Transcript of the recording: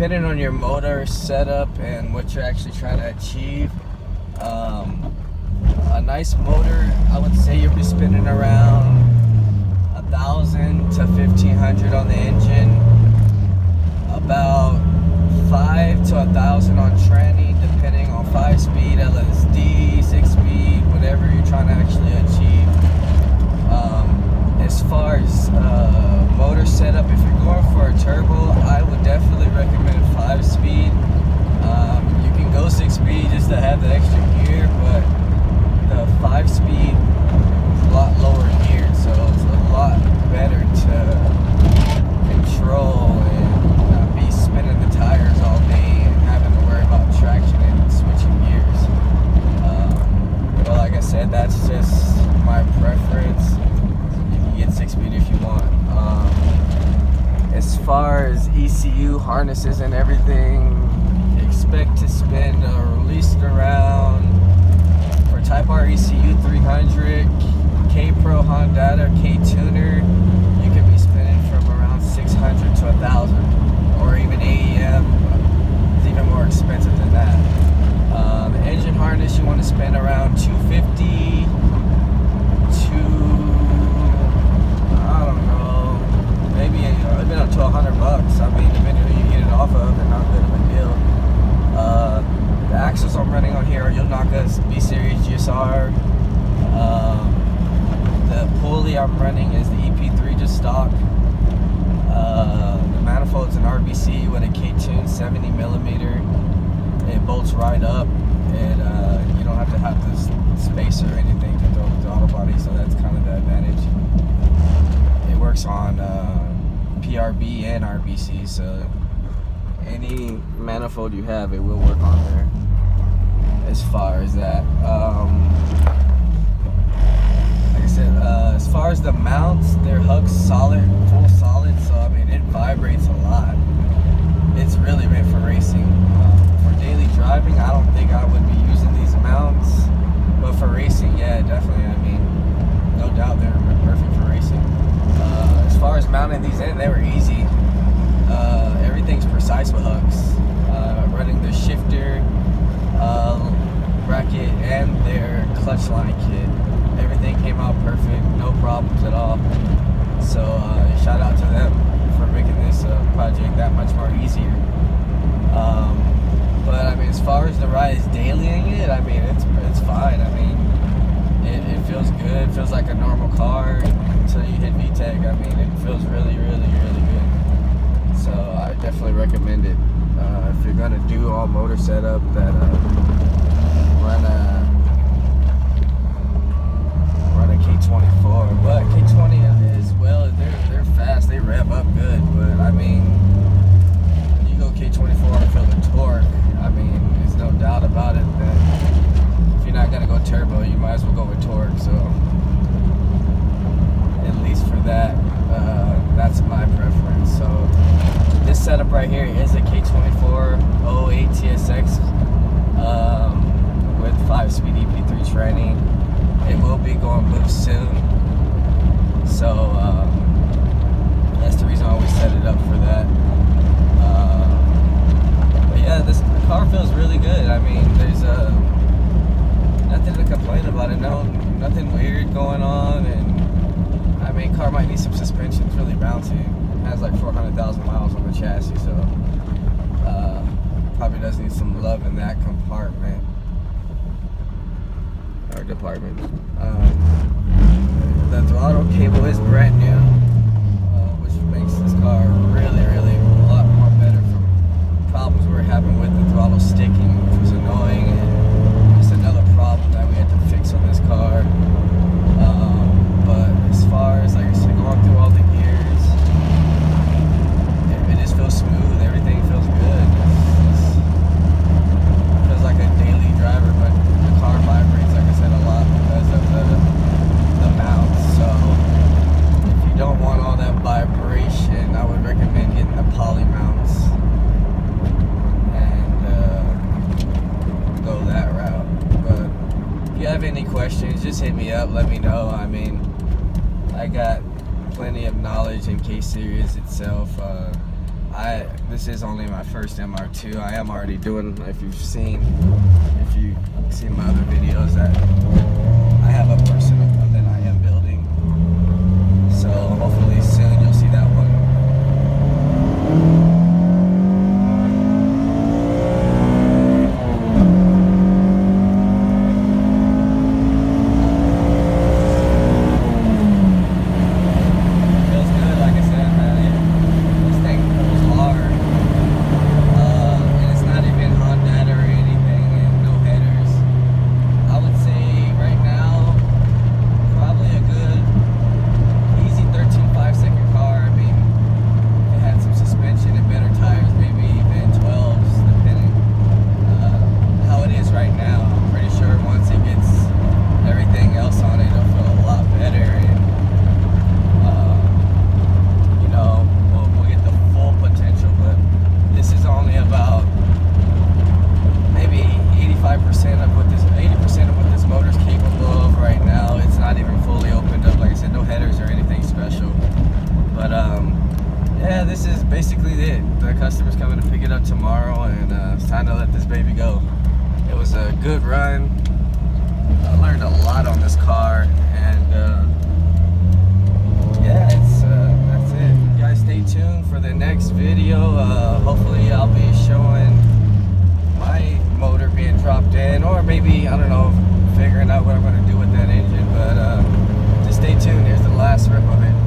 depending on your motor setup and what you're actually trying to achieve, a nice motor, I would say you'll be spending around 1,000 to 1,500 on the engine, about 5 to 1,000 on tranny, depending on 5-speed, LSD, 6-speed, whatever you're trying to actually achieve. As far as motor setup, if you're going for a turbo, I would definitely recommend 5-speed. You can go 6-speed just to have the extra gear, but the 5-speed is a lot lower gear, so it's a lot better to control and not be spinning the tires all day and having to worry about traction and switching gears. But like I said, that's just my preference. You can get 6-speed if you want. As far as ECU harnesses and everything, expect to spend at least around, for Type R ECU 300, K-Pro Honda or KTUNED, you could be spending from around 600 to 1,000, or even AEM is even more expensive than that. The engine harness, you want to spend around 250 to, I don't know, maybe even up to $100. I mean, depending on who you get it off of and how good of a deal. The axles I'm running on here are Toyonda B-Series GSR. The pulley I'm running is the EP3 just stock. The manifold's an RBC with a KTUNED 70mm. It bolts right up, and you don't have to have this spacer or anything to throw the throttle body, so that's kind of the advantage. It works on PRB and RBC, so any manifold you have, it will work on there. As far as that, like I said, as far as the mounts, they're Hug solid, full solid, so I mean it vibrates a lot. It's really meant for racing. For daily driving, I don't think I would be using these mounts, but for racing, yeah, definitely. I mean, no doubt they're perfect for racing. As far as mounting these in, they were easy. Everything's precise with Hugs. Running the shifter bracket and their clutch line kit, everything came out perfect, no problems at all. So shout out to them for making this project that much more easier. But I mean, as far as the ride is dailying it, I mean it's fine. I mean it feels good. It feels like a normal car until you hit VTEC. I mean it feels really good. So I definitely recommend it. If you're gonna do all motor setup, that run a K24. But K20 as well, they're fast. They rev up good. But I mean, when you go K24 and feel the torque, I mean, there's no doubt about it that if you're not gonna go turbo, you might as well go with torque. So at least for that, that's my preference. So this setup right here is a K24 08 TSX with 5-speed EP3 tranny. It will be going blue soon, so that's the reason I always set it up for that. But yeah, the car feels really good. I mean, there's nothing to complain about. It nothing weird going on, and I mean, car might need some suspension. It's really bouncy. It has like 400,000 miles on the chassis, so probably does need some love in that compartment or department. The throttle cable is brand new, which makes this car really a lot more better from problems we were having with the throttle sticking, which was annoying, and just another problem that we had to fix on this car. But as far as, like I said, going through all the gears, it just feels smooth. Everything feels good. It feels like a daily driver, but the car vibrates, like I said, a lot because of the mounts. So if you don't want all that vibration, I would recommend getting the PULLEY mounts and go that route. But if you have any questions, just hit me up, let me know. I mean, I got plenty of knowledge in K-Series itself. This is only my first MR2. I am already doing, if you've seen my other videos, that I have a personal one that I am building. So hopefully soon you'll see that one. Yeah, this is basically it. The customer's coming to pick it up tomorrow, and it's time to let this baby go. It was a good run. I learned a lot on this car, and yeah, that's it. You guys stay tuned for the next video. Hopefully I'll be showing my motor being dropped in, or maybe, I don't know, figuring out what I'm going to do with that engine, but just stay tuned. Here's the last rip of it.